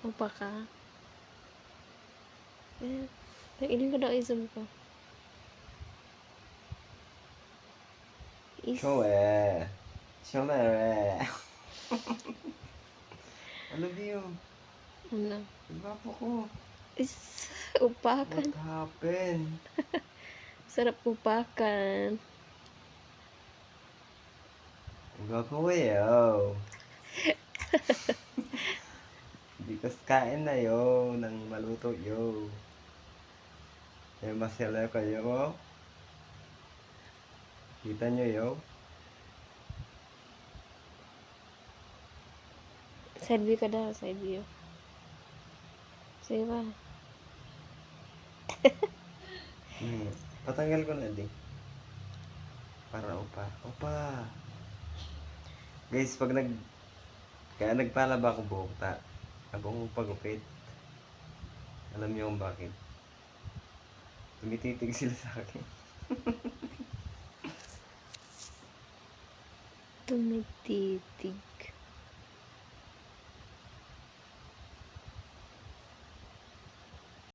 Upa ka? Iling ko daw i-zoom ko. 좋아해. 시원해. Ano ba yun? Ano? Gwapo ko. Upakan. What happened? Sarap upakan. Gwapo ko yo. Because kain na yo ng maluto yo. Eh, masaya kayo ko. Kita nyo yo. Side view ka daw, side view. Sige ba? Patanggal ko na di. Para upa. Upa. Guys, kaya nagpalaba ko buhok akong pagupit. Alam niyo kung bakit? Tumititig sila sa akin. Tumititig.